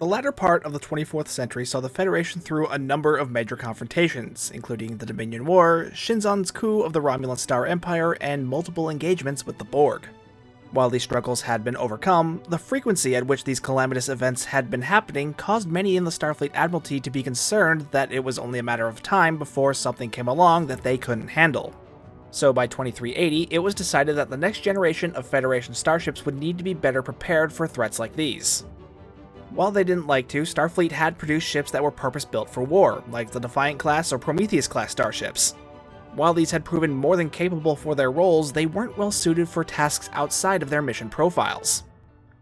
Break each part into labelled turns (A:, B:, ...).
A: The latter part of the 24th century saw the Federation through a number of major confrontations, including the Dominion War, Shinzon's coup of the Romulan Star Empire, and multiple engagements with the Borg. While these struggles had been overcome, the frequency at which these calamitous events had been happening caused many in the Starfleet Admiralty to be concerned that it was only a matter of time before something came along that they couldn't handle. So by 2380, it was decided that the next generation of Federation starships would need to be better prepared for threats like these. While they didn't like to, Starfleet had produced ships that were purpose-built for war, like the Defiant-class or Prometheus-class starships. While these had proven more than capable for their roles, they weren't well suited for tasks outside of their mission profiles.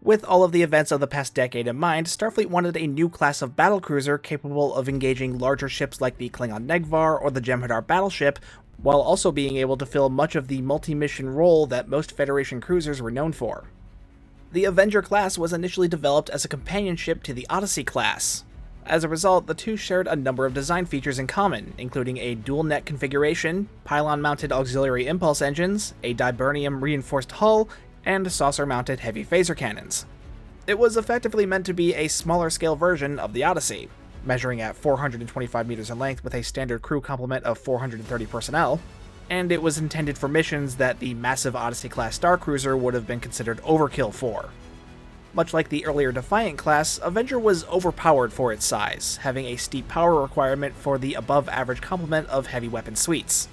A: With all of the events of the past decade in mind, Starfleet wanted a new class of battlecruiser capable of engaging larger ships like the Klingon Negvar or the Jem'Hadar battleship, while also being able to fill much of the multi-mission role that most Federation cruisers were known for. The Avenger-class was initially developed as a companion ship to the Odyssey-class. As a result, the two shared a number of design features in common, including a dual-net configuration, pylon-mounted auxiliary impulse engines, a dibernium-reinforced hull, and saucer-mounted heavy phaser cannons. It was effectively meant to be a smaller-scale version of the Odyssey, measuring at 425 meters in length with a standard crew complement of 430 personnel, and it was intended for missions that the massive Odyssey-class starcruiser would have been considered overkill for. Much like the earlier Defiant class, Avenger was overpowered for its size, having a steep power requirement for the above-average complement of heavy weapon suites.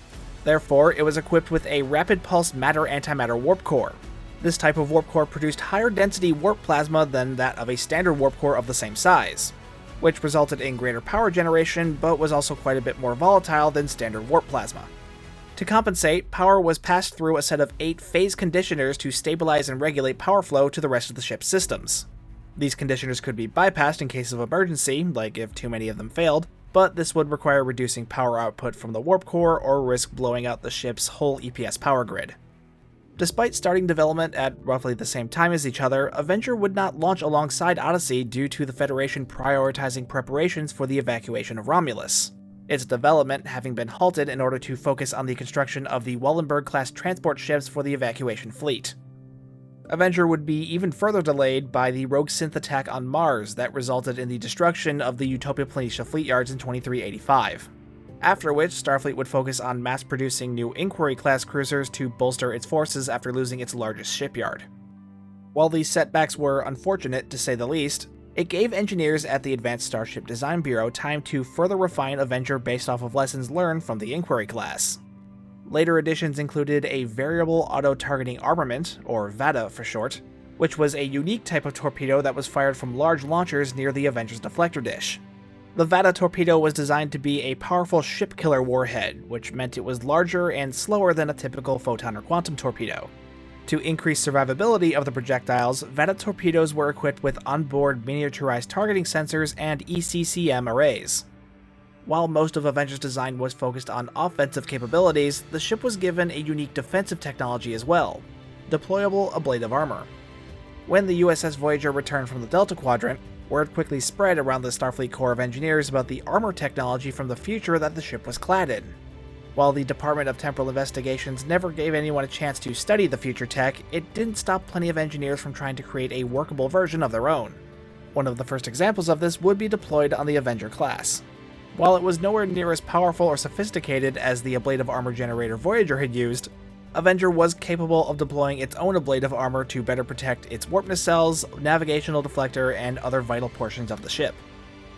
A: Therefore, it was equipped with a rapid pulse matter-antimatter warp core. This type of warp core produced higher density warp plasma than that of a standard warp core of the same size, which resulted in greater power generation, but was also quite a bit more volatile than standard warp plasma. To compensate, power was passed through a set of 8 phase conditioners to stabilize and regulate power flow to the rest of the ship's systems. These conditioners could be bypassed in case of emergency, like if too many of them failed, but this would require reducing power output from the warp core or risk blowing out the ship's whole EPS power grid. Despite starting development at roughly the same time as each other, Avenger would not launch alongside Odyssey due to the Federation prioritizing preparations for the evacuation of Romulus, its development having been halted in order to focus on the construction of the Wallenberg-class transport ships for the evacuation fleet. Avenger would be even further delayed by the rogue synth attack on Mars that resulted in the destruction of the Utopia Planitia fleet yards in 2385. After which, Starfleet would focus on mass-producing new Inquiry-class cruisers to bolster its forces after losing its largest shipyard. While these setbacks were unfortunate, to say the least, it gave engineers at the Advanced Starship Design Bureau time to further refine Avenger based off of lessons learned from the Inquiry class. Later additions included a Variable Auto-Targeting Armament, or VATA for short, which was a unique type of torpedo that was fired from large launchers near the Avenger's deflector dish. The VATA torpedo was designed to be a powerful ship-killer warhead, which meant it was larger and slower than a typical photon or quantum torpedo. To increase survivability of the projectiles, VATA torpedoes were equipped with onboard miniaturized targeting sensors and ECCM arrays. While most of Avenger's design was focused on offensive capabilities, the ship was given a unique defensive technology as well: deployable ablative armor. When the USS Voyager returned from the Delta Quadrant, word quickly spread around the Starfleet Corps of Engineers about the armor technology from the future that the ship was clad in. While the Department of Temporal Investigations never gave anyone a chance to study the future tech, it didn't stop plenty of engineers from trying to create a workable version of their own. One of the first examples of this would be deployed on the Avenger class. While it was nowhere near as powerful or sophisticated as the ablative armor generator Voyager had used, Avenger was capable of deploying its own ablative armor to better protect its warp nacelles, navigational deflector, and other vital portions of the ship.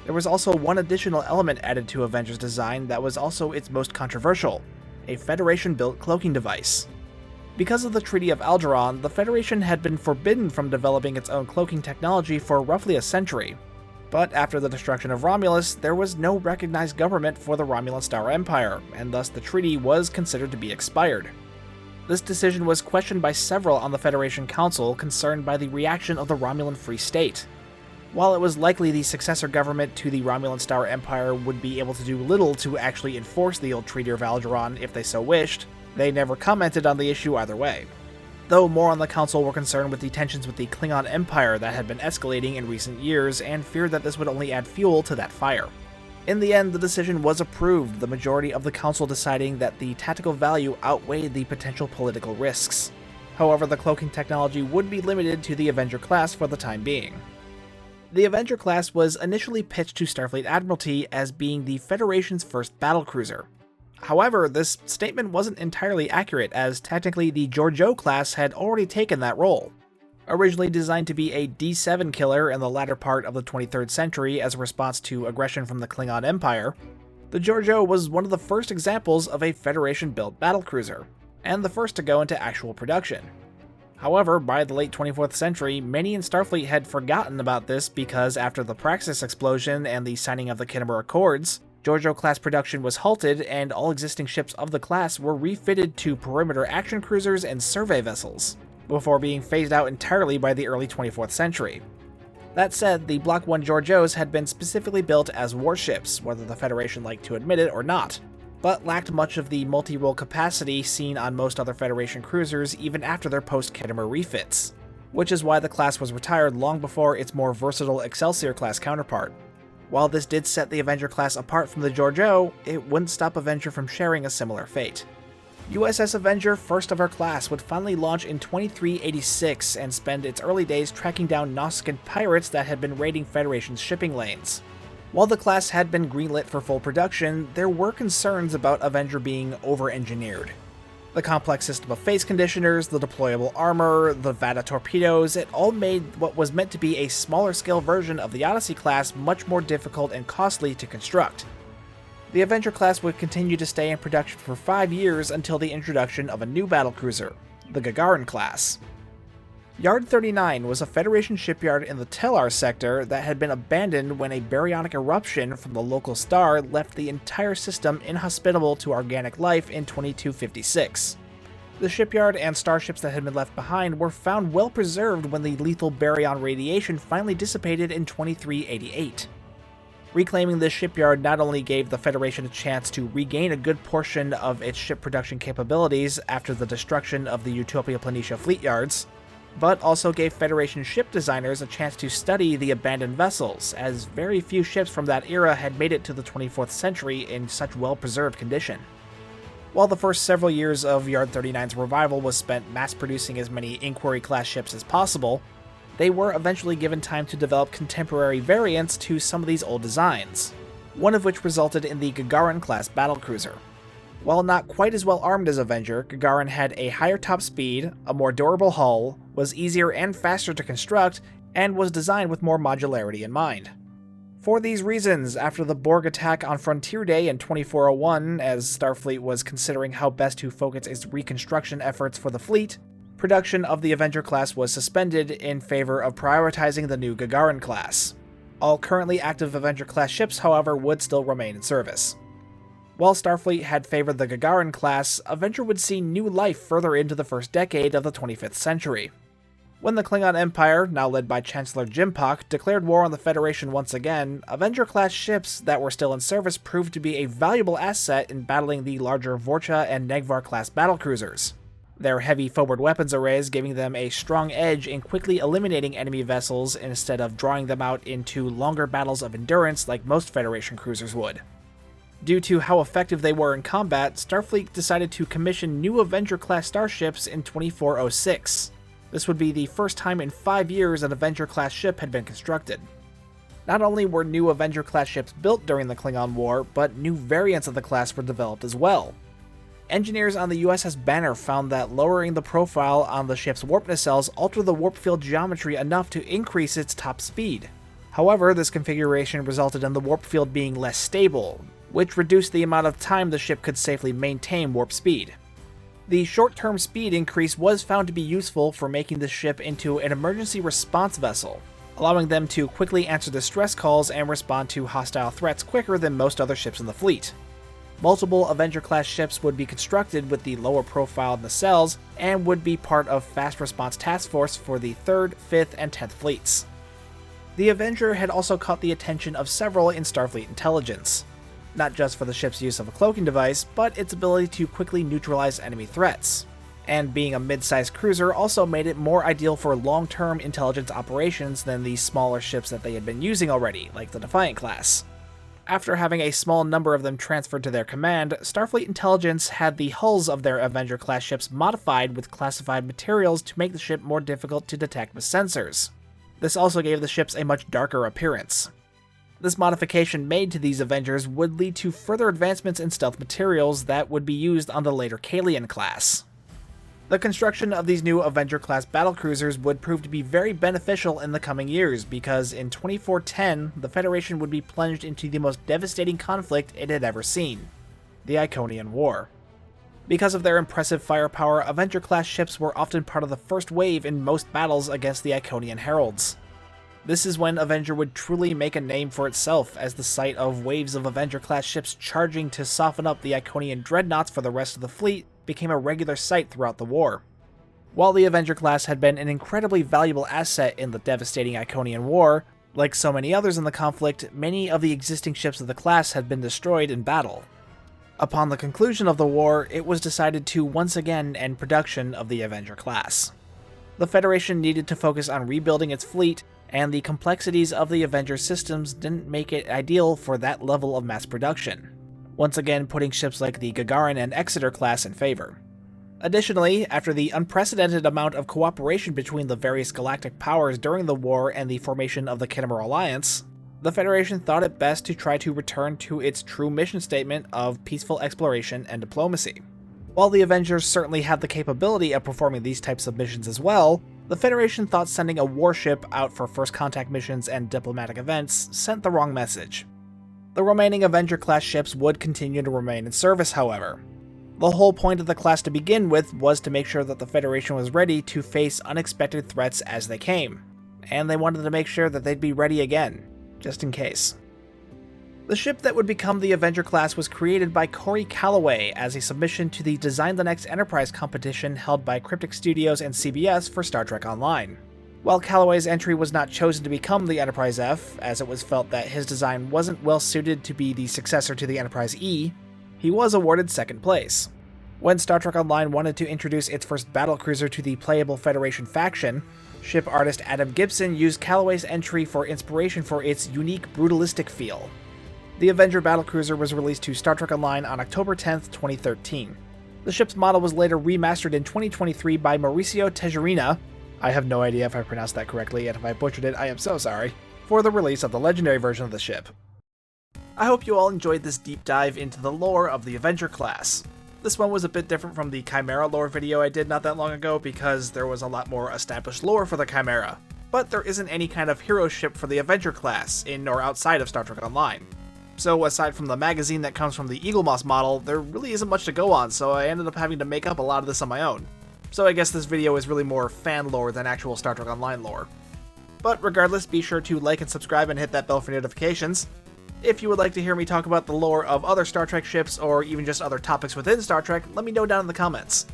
A: There was also one additional element added to Avenger's design that was also its most controversial: a Federation-built cloaking device. Because of the Treaty of Alderaan, the Federation had been forbidden from developing its own cloaking technology for roughly a century. But after the destruction of Romulus, there was no recognized government for the Romulan Star Empire, and thus the treaty was considered to be expired. This decision was questioned by several on the Federation Council concerned by the reaction of the Romulan Free State. While it was likely the successor government to the Romulan Star Empire would be able to do little to actually enforce the old Treaty of Alderaan if they so wished, they never commented on the issue either way. Though more on the Council were concerned with the tensions with the Klingon Empire that had been escalating in recent years and feared that this would only add fuel to that fire. In the end, the decision was approved, the majority of the Council deciding that the tactical value outweighed the potential political risks. However, the cloaking technology would be limited to the Avenger class for the time being. The Avenger-class was initially pitched to Starfleet Admiralty as being the Federation's first battlecruiser. However, this statement wasn't entirely accurate, as technically the Georgiou-class had already taken that role. Originally designed to be a D7 killer in the latter part of the 23rd century as a response to aggression from the Klingon Empire, the Georgiou was one of the first examples of a Federation-built battlecruiser, and the first to go into actual production. However, by the late 24th century, many in Starfleet had forgotten about this because after the Praxis explosion and the signing of the Khitomer Accords, Georgiou-class production was halted and all existing ships of the class were refitted to perimeter action cruisers and survey vessels, before being phased out entirely by the early 24th century. That said, the Block 1 Georgious had been specifically built as warships, whether the Federation liked to admit it or not, but lacked much of the multi-role capacity seen on most other Federation cruisers even after their post-Khitomer refits, which is why the class was retired long before its more versatile Excelsior-class counterpart. While this did set the Avenger-class apart from the Georgiou, it wouldn't stop Avenger from sharing a similar fate. USS Avenger, first of her class, would finally launch in 2386 and spend its early days tracking down Nausicaan pirates that had been raiding Federation's shipping lanes. While the class had been greenlit for full production, there were concerns about Avenger being over-engineered. The complex system of phase conditioners, the deployable armor, the Vada torpedoes, it all made what was meant to be a smaller-scale version of the Odyssey class much more difficult and costly to construct. The Avenger class would continue to stay in production for 5 years until the introduction of a new battlecruiser, the Gagarin class. Yard 39 was a Federation shipyard in the Tellar sector that had been abandoned when a baryonic eruption from the local star left the entire system inhospitable to organic life in 2256. The shipyard and starships that had been left behind were found well preserved when the lethal baryon radiation finally dissipated in 2388. Reclaiming this shipyard not only gave the Federation a chance to regain a good portion of its ship production capabilities after the destruction of the Utopia Planitia fleet yards, but also gave Federation ship designers a chance to study the abandoned vessels, as very few ships from that era had made it to the 24th century in such well-preserved condition. While the first several years of Yard 39's revival was spent mass-producing as many Inquiry-class ships as possible, they were eventually given time to develop contemporary variants to some of these old designs, one of which resulted in the Gagarin-class Battlecruiser. While not quite as well armed as Avenger, Gagarin had a higher top speed, a more durable hull, was easier and faster to construct, and was designed with more modularity in mind. For these reasons, after the Borg attack on Frontier Day in 2401, as Starfleet was considering how best to focus its reconstruction efforts for the fleet, production of the Avenger class was suspended in favor of prioritizing the new Gagarin class. All currently active Avenger class ships, however, would still remain in service. While Starfleet had favored the Gagarin class, Avenger would see new life further into the first decade of the 25th century. When the Klingon Empire, now led by Chancellor Jimpak, declared war on the Federation once again, Avenger-class ships that were still in service proved to be a valuable asset in battling the larger Vorcha and Negvar-class battlecruisers, their heavy forward weapons arrays giving them a strong edge in quickly eliminating enemy vessels instead of drawing them out into longer battles of endurance like most Federation cruisers would. Due to how effective they were in combat, Starfleet decided to commission new Avenger-class starships in 2406. This would be the first time in 5 years an Avenger-class ship had been constructed. Not only were new Avenger-class ships built during the Klingon War, but new variants of the class were developed as well. Engineers on the USS Banner found that lowering the profile on the ship's warp nacelles altered the warp field geometry enough to increase its top speed. However, this configuration resulted in the warp field being less stable, which reduced the amount of time the ship could safely maintain warp speed. The short-term speed increase was found to be useful for making the ship into an emergency response vessel, allowing them to quickly answer distress calls and respond to hostile threats quicker than most other ships in the fleet. Multiple Avenger-class ships would be constructed with the lower profile nacelles and would be part of Fast Response Task Force for the 3rd, 5th, and 10th Fleets. The Avenger had also caught the attention of several in Starfleet intelligence, not just for the ship's use of a cloaking device, but its ability to quickly neutralize enemy threats. And being a mid-sized cruiser also made it more ideal for long-term intelligence operations than the smaller ships that they had been using already, like the Defiant class. After having a small number of them transferred to their command, Starfleet Intelligence had the hulls of their Avenger-class ships modified with classified materials to make the ship more difficult to detect with sensors. This also gave the ships a much darker appearance. This modification made to these Avengers would lead to further advancements in stealth materials that would be used on the later Kalian class. The construction of these new Avenger-class Battlecruisers would prove to be very beneficial in the coming years, because in 2410, the Federation would be plunged into the most devastating conflict it had ever seen, the Iconian War. Because of their impressive firepower, Avenger-class ships were often part of the first wave in most battles against the Iconian Heralds. This is when Avenger would truly make a name for itself, as the sight of waves of Avenger-class ships charging to soften up the Iconian dreadnoughts for the rest of the fleet became a regular sight throughout the war. While the Avenger-class had been an incredibly valuable asset in the devastating Iconian War, like so many others in the conflict, many of the existing ships of the class had been destroyed in battle. Upon the conclusion of the war, it was decided to once again end production of the Avenger-class. The Federation needed to focus on rebuilding its fleet, and the complexities of the Avenger systems didn't make it ideal for that level of mass production, once again putting ships like the Gagarin and Exeter class in favor. Additionally, after the unprecedented amount of cooperation between the various galactic powers during the war and the formation of the Khitomer Alliance, the Federation thought it best to try to return to its true mission statement of peaceful exploration and diplomacy. While the Avengers certainly have the capability of performing these types of missions as well, the Federation thought sending a warship out for first contact missions and diplomatic events sent the wrong message. The remaining Avenger-class ships would continue to remain in service, however. The whole point of the class to begin with was to make sure that the Federation was ready to face unexpected threats as they came, and they wanted to make sure that they'd be ready again, just in case. The ship that would become the Avenger-class was created by Corey Calloway as a submission to the Design the Next Enterprise competition held by Cryptic Studios and CBS for Star Trek Online. While Calloway's entry was not chosen to become the Enterprise F, as it was felt that his design wasn't well suited to be the successor to the Enterprise E, he was awarded second place. When Star Trek Online wanted to introduce its first battlecruiser to the playable Federation faction, ship artist Adam Gibson used Calloway's entry for inspiration for its unique brutalistic feel. The Avenger battlecruiser was released to Star Trek Online on October 10, 2013. The ship's model was later remastered in 2023 by Mauricio Tejerina, I have no idea if I pronounced that correctly, and if I butchered it, I am so sorry, for the release of the legendary version of the ship. I hope you all enjoyed this deep dive into the lore of the Avenger class. This one was a bit different from the Chimera lore video I did not that long ago because there was a lot more established lore for the Chimera, but there isn't any kind of hero ship for the Avenger class in or outside of Star Trek Online. So aside from the magazine that comes from the Eaglemoss model, there really isn't much to go on, so I ended up having to make up a lot of this on my own. So I guess this video is really more fan lore than actual Star Trek Online lore. But regardless, be sure to like and subscribe and hit that bell for notifications. If you would like to hear me talk about the lore of other Star Trek ships, or even just other topics within Star Trek, let me know down in the comments.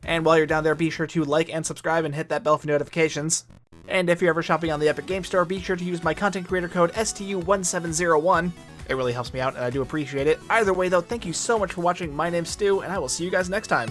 A: And while you're down there, be sure to like and subscribe and hit that bell for notifications. And if you're ever shopping on the Epic Game Store, be sure to use my content creator code STU1701. It really helps me out, and I do appreciate it. Either way, though, thank you so much for watching. My name's Stu, and I will see you guys next time.